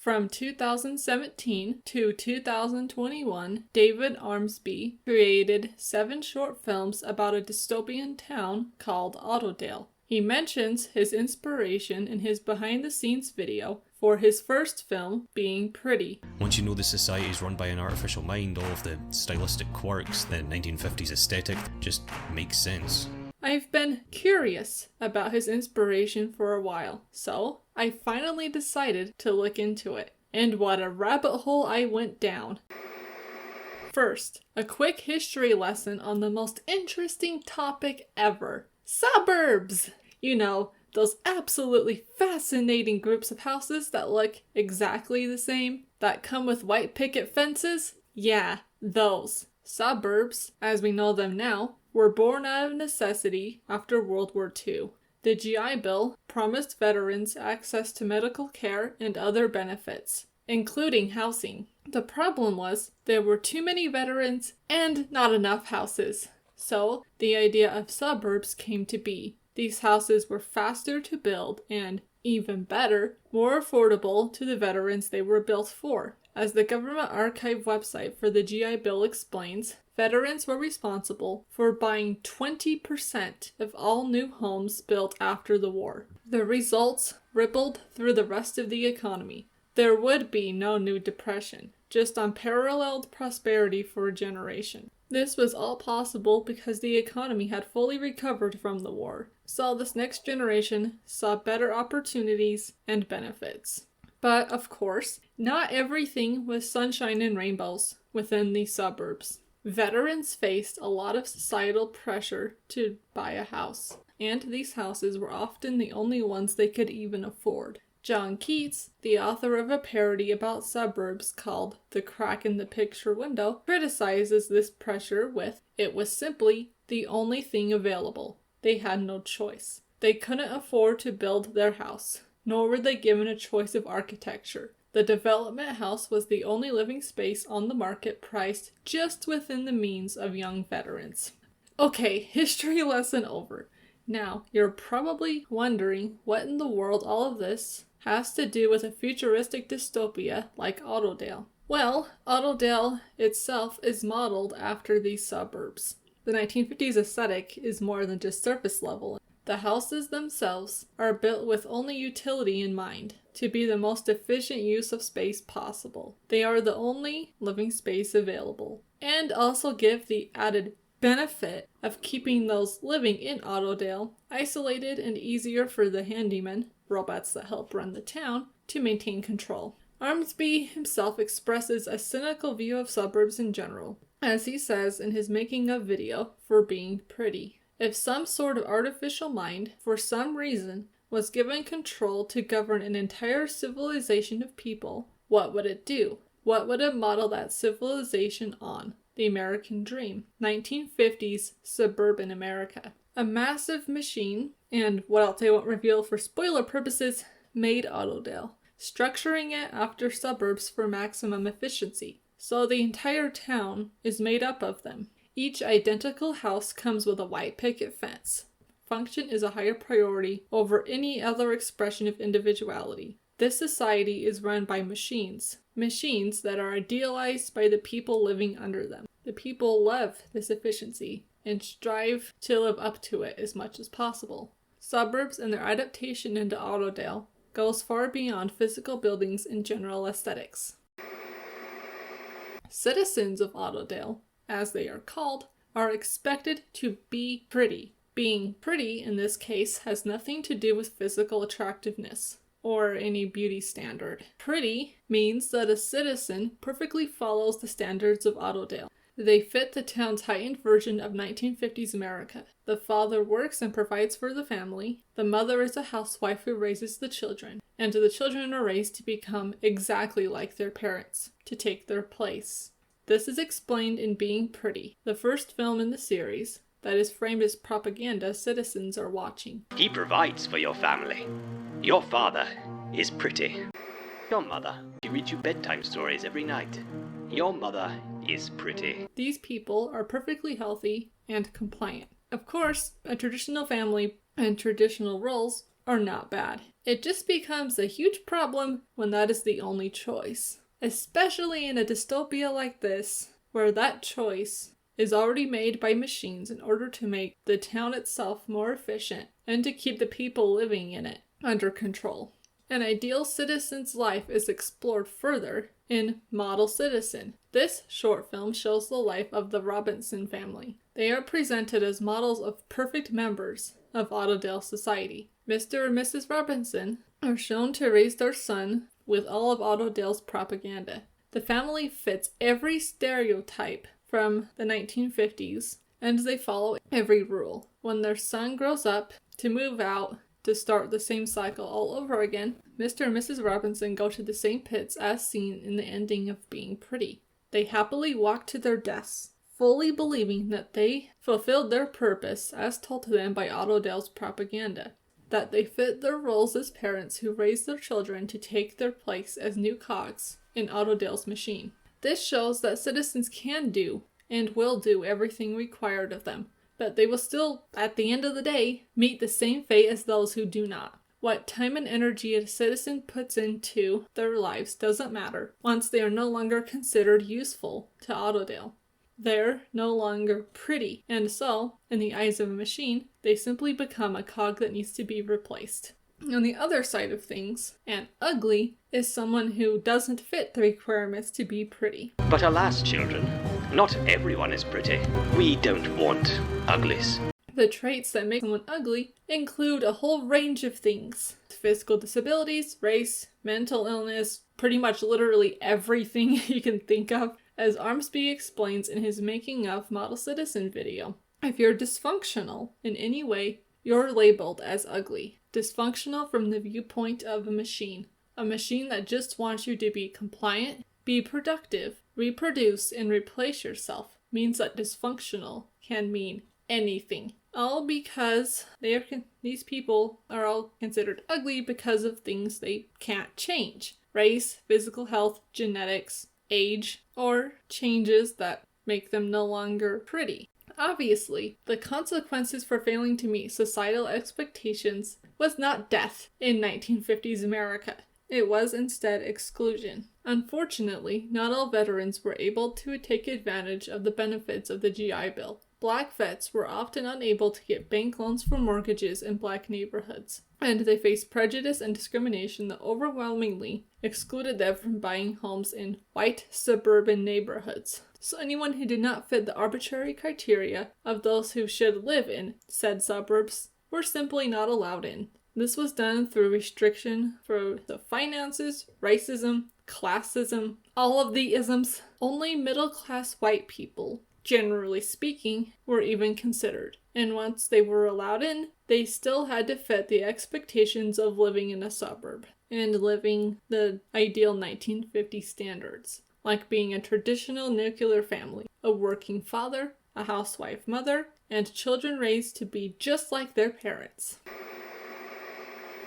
From 2017 to 2021, David Armsby created 7 short films about a dystopian town called Autodale. He mentions his inspiration in his behind-the-scenes video for his first film being Pretty. Once you know the society is run by an artificial mind, all of the stylistic quirks, the 1950s aesthetic just makes sense. I've been curious about his inspiration for a while, so I finally decided to look into it. And what a rabbit hole I went down. First, a quick history lesson on the most interesting topic ever. Suburbs! You know, those absolutely fascinating groups of houses that look exactly the same, that come with white picket fences? Yeah, those. Suburbs, as we know them now, were born out of necessity after World War II. The GI Bill promised veterans access to medical care and other benefits, including housing. The problem was there were too many veterans and not enough houses. So the idea of suburbs came to be. These houses were faster to build and, even better, more affordable to the veterans they were built for. As the Government Archive website for the GI Bill explains, veterans were responsible for buying 20% of all new homes built after the war. The results rippled through the rest of the economy. There would be no new depression, just unparalleled prosperity for a generation. This was all possible because the economy had fully recovered from the war, so this next generation saw better opportunities and benefits. But, of course, not everything was sunshine and rainbows within the suburbs. Veterans faced a lot of societal pressure to buy a house, and these houses were often the only ones they could even afford. John Keats, the author of a parody about suburbs called The Crack in the Picture Window, criticizes this pressure with, "It was simply the only thing available. They had no choice. They couldn't afford to build their house, nor were they given a choice of architecture. The development house was the only living space on the market priced just within the means of young veterans." Okay, history lesson over. Now, you're probably wondering what in the world all of this has to do with a futuristic dystopia like Autodale. Well, Autodale itself is modeled after these suburbs. The 1950s aesthetic is more than just surface level. The houses themselves are built with only utility in mind, to be the most efficient use of space possible. They are the only living space available, and also give the added benefit of keeping those living in Autodale isolated and easier for the handymen, robots that help run the town, to maintain control. Armsby himself expresses a cynical view of suburbs in general, as he says in his making of video for being pretty. If some sort of artificial mind, for some reason, was given control to govern an entire civilization of people, what would it do? What would it model that civilization on? The American Dream, 1950s suburban America. A massive machine, and what else I won't reveal for spoiler purposes, made Autodale, structuring it after suburbs for maximum efficiency. So the entire town is made up of them. Each identical house comes with a white picket fence. Function is a higher priority over any other expression of individuality. This society is run by machines that are idealized by the people living under them. The people love this efficiency and strive to live up to it as much as possible. Suburbs and their adaptation into Autodale goes far beyond physical buildings and general aesthetics. Citizens of Autodale, as they are called, are expected to be pretty. Being pretty in this case has nothing to do with physical attractiveness or any beauty standard. Pretty means that a citizen perfectly follows the standards of Autodale. They fit the town's heightened version of 1950s America. The father works and provides for the family. The mother is a housewife who raises the children. And the children are raised to become exactly like their parents, to take their place. This is explained in Being Pretty, the first film in the series that is framed as propaganda citizens are watching. He provides for your family. Your father is pretty. Your mother, she reads you bedtime stories every night. Your mother is pretty. These people are perfectly healthy and compliant. Of course, a traditional family and traditional roles are not bad. It just becomes a huge problem when that is the only choice. Especially in a dystopia like this, where that choice is already made by machines in order to make the town itself more efficient and to keep the people living in it under control. An ideal citizen's life is explored further in Model Citizen. This short film shows the life of the Robinson family. They are presented as models of perfect members of Autodale society. Mr. and Mrs. Robinson are shown to raise their son with all of Autodale's propaganda. The family fits every stereotype from the 1950s, and they follow every rule. When their son grows up to move out to start the same cycle all over again, Mr. and Mrs. Robinson go to the same pits as seen in the ending of Being Pretty. They happily walk to their deaths, fully believing that they fulfilled their purpose as told to them by Autodale's propaganda, that they fit their roles as parents who raise their children to take their place as new cogs in Autodale's machine. This shows that citizens can do and will do everything required of them, but they will still, at the end of the day, meet the same fate as those who do not. What time and energy a citizen puts into their lives doesn't matter once they are no longer considered useful to Autodale. They're no longer pretty, and so, in the eyes of a machine, they simply become a cog that needs to be replaced. On the other side of things, an ugly is someone who doesn't fit the requirements to be pretty. But alas, children, not everyone is pretty. We don't want uglies. The traits that make someone ugly include a whole range of things. Physical disabilities, race, mental illness, pretty much literally everything you can think of, as Armsby explains in his Making of Model Citizen video. If you're dysfunctional in any way, you're labeled as ugly. Dysfunctional from the viewpoint of a machine that just wants you to be compliant, be productive, reproduce, and replace yourself, means that dysfunctional can mean anything. All because these people are all considered ugly because of things they can't change. Race, physical health, genetics, age, or changes that make them no longer pretty. Obviously, the consequences for failing to meet societal expectations was not death in 1950s America. It was instead exclusion. Unfortunately, not all veterans were able to take advantage of the benefits of the GI Bill. Black vets were often unable to get bank loans for mortgages in black neighborhoods, and they faced prejudice and discrimination that overwhelmingly excluded them from buying homes in white suburban neighborhoods. So anyone who did not fit the arbitrary criteria of those who should live in said suburbs were simply not allowed in. This was done through restriction for the finances, racism, classism, all of the isms. Only middle-class white people, generally speaking, were even considered. And once they were allowed in, they still had to fit the expectations of living in a suburb and living the ideal 1950 standards, like being a traditional nuclear family, a working father, a housewife mother, and children raised to be just like their parents.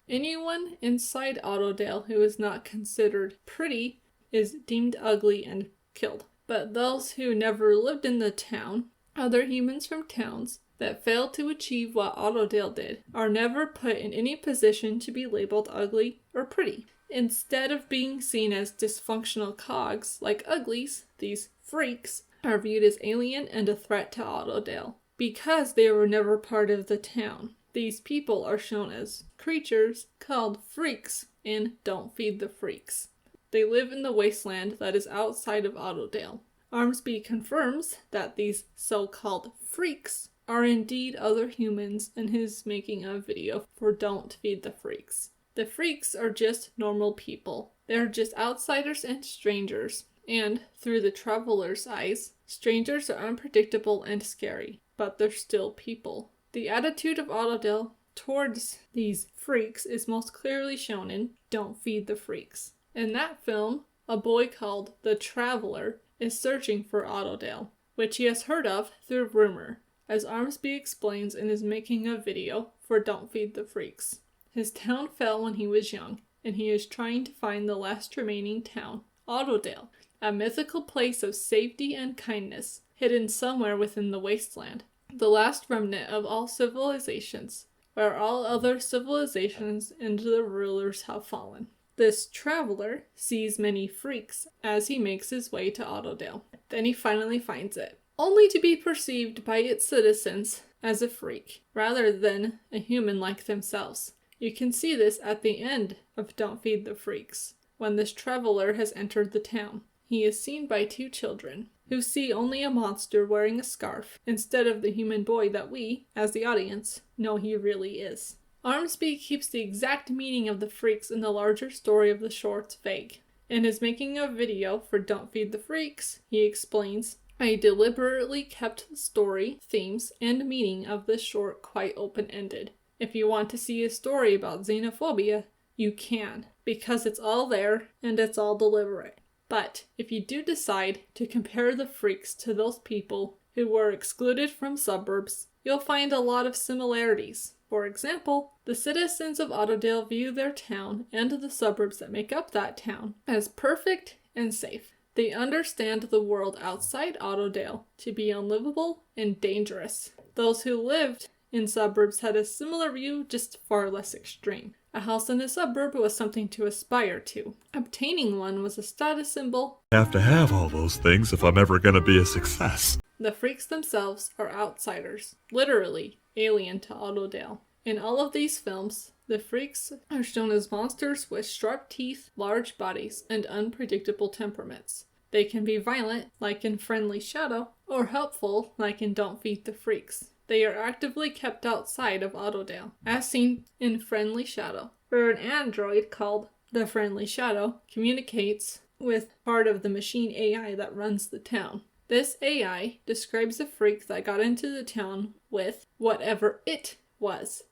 Anyone inside Autodale who is not considered pretty is deemed ugly and killed. But those who never lived in the town, other humans from towns that fail to achieve what Autodale did, are never put in any position to be labeled ugly or pretty. Instead of being seen as dysfunctional cogs like uglies, these freaks are viewed as alien and a threat to Autodale. Because they were never part of the town, these people are shown as creatures called freaks in Don't Feed the Freaks. They live in the wasteland that is outside of Autodale. Armsby confirms that these so-called freaks are indeed other humans in his making of video for Don't Feed the Freaks. The freaks are just normal people. They're just outsiders and strangers. And, through the traveler's eyes, strangers are unpredictable and scary, but they're still people. The attitude of Autodale towards these freaks is most clearly shown in Don't Feed the Freaks. In that film, a boy called the Traveler is searching for Autodale, which he has heard of through rumor, as Armsby explains in his making of video for Don't Feed the Freaks. His town fell when he was young, and he is trying to find the last remaining town, Autodale, a mythical place of safety and kindness, hidden somewhere within the wasteland, the last remnant of all civilizations. where all other civilizations and the rulers have fallen. This traveler sees many freaks as he makes his way to Autodale. Then he finally finds it, only to be perceived by its citizens as a freak, rather than a human like themselves. You can see this at the end of Don't Feed the Freaks, when this traveler has entered the town. He is seen by two children, who see only a monster wearing a scarf, instead of the human boy that we, as the audience, know he really is. Armsby keeps the exact meaning of the freaks in the larger story of the shorts vague. In his making of video for Don't Feed the Freaks, he explains, "I deliberately kept the story, themes, and meaning of this short quite open-ended. If you want to see a story about xenophobia, you can, because it's all there and it's all deliberate. But if you do decide to compare the freaks to those people who were excluded from Suburbs, you'll find a lot of similarities. For example, the citizens of Autodale view their town and the suburbs that make up that town as perfect and safe. They understand the world outside Autodale to be unlivable and dangerous. Those who lived in suburbs had a similar view, just far less extreme. A house in a suburb was something to aspire to. Obtaining one was a status symbol. I have to have all those things if I'm ever gonna be a success." The freaks themselves are outsiders, literally alien to Autodale. In all of these films, the freaks are shown as monsters with sharp teeth, large bodies, and unpredictable temperaments. They can be violent, like in Friendly Shadow, or helpful, like in Don't Feed the Freaks. They are actively kept outside of Autodale, as seen in Friendly Shadow, where an android called the Friendly Shadow communicates with part of the machine AI that runs the town. This AI describes a freak that got into the town with whatever it was.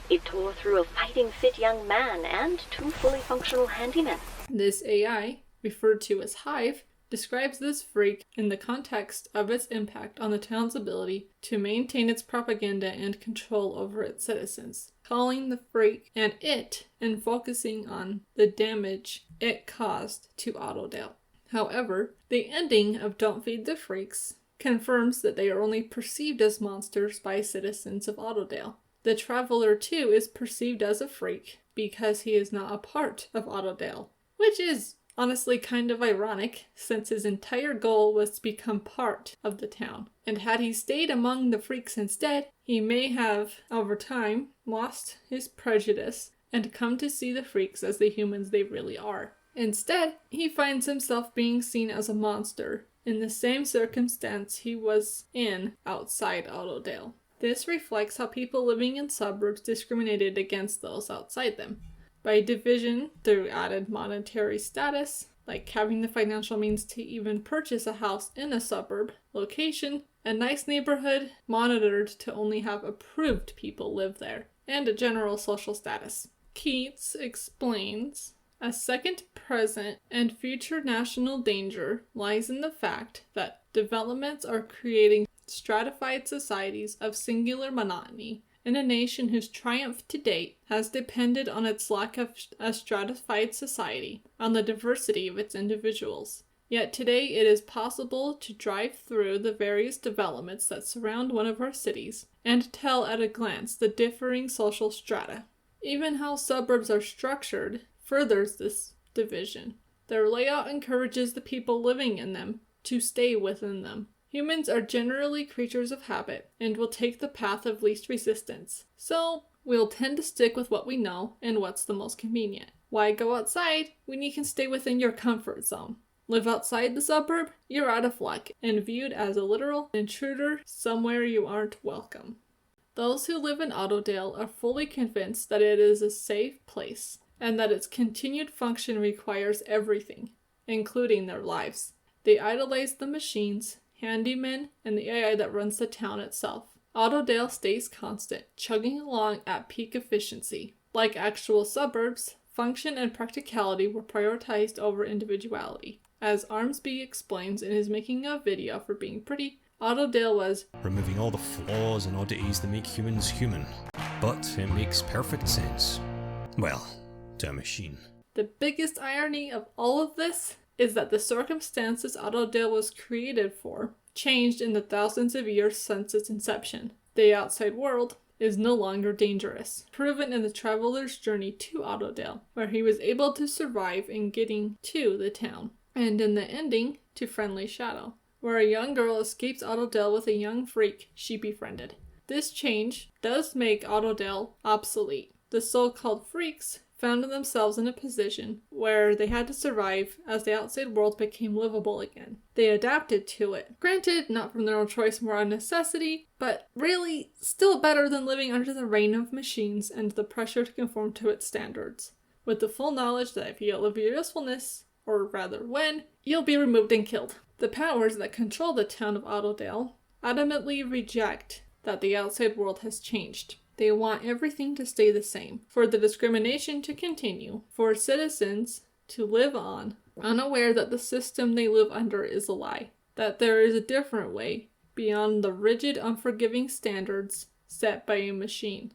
It tore through a fighting fit young man and two fully functional handymen. This AI, referred to as Hive, describes this freak in the context of its impact on the town's ability to maintain its propaganda and control over its citizens, calling the freak and it and focusing on the damage it caused to Autodale. However, the ending of Don't Feed the Freaks confirms that they are only perceived as monsters by citizens of Autodale. The traveler too is perceived as a freak because he is not a part of Autodale, which is honestly kind of ironic, since his entire goal was to become part of the town. And had he stayed among the freaks instead, he may have, over time, lost his prejudice and come to see the freaks as the humans they really are. Instead, he finds himself being seen as a monster, in the same circumstance he was in outside Autodale. This reflects how people living in suburbs discriminated against those outside them. By division through added monetary status, like having the financial means to even purchase a house in a suburb, location, a nice neighborhood monitored to only have approved people live there, and a general social status. Keats explains, "A second present and future national danger lies in the fact that developments are creating stratified societies of singular monotony in a nation whose triumph to date has depended on its lack of a stratified society, on the diversity of its individuals. Yet today it is possible to drive through the various developments that surround one of our cities and tell at a glance the differing social strata. Even how suburbs are structured furthers this division. Their layout encourages the people living in them to stay within them. Humans are generally creatures of habit and will take the path of least resistance. So, we'll tend to stick with what we know and what's the most convenient. Why go outside when you can stay within your comfort zone? Live outside the suburb? You're out of luck and viewed as a literal intruder somewhere you aren't welcome." Those who live in Autodale are fully convinced that it is a safe place and that its continued function requires everything, including their lives. They idolize the machines, handymen, and the AI that runs the town itself. Autodale stays constant, chugging along at peak efficiency. Like actual suburbs, function and practicality were prioritized over individuality. As Armsby explains in his making of video for Being Pretty, Autodale was removing all the flaws and oddities that make humans human. But it makes perfect sense. Well, to a machine. The biggest irony of all of this is that the circumstances Autodale was created for changed in the thousands of years since its inception. The outside world, is no longer dangerous, proven in the traveler's journey to Autodale, where he was able to survive in getting to the town, and in the ending to Friendly Shadow, where a young girl escapes Autodale with a young freak she befriended. This change does make Autodale obsolete. The so-called freaks found themselves in a position where they had to survive as the outside world became livable again. They adapted to it. Granted, not from their own choice, more on necessity, but really still better than living under the reign of machines and the pressure to conform to its standards, with the full knowledge that if you outlive your usefulness, or rather when, you'll be removed and killed. The powers that control the town of Autodale adamantly reject that the outside world has changed. They want everything to stay the same, for the discrimination to continue, for citizens to live on, unaware that the system they live under is a lie, that there is a different way, beyond the rigid, unforgiving standards set by a machine.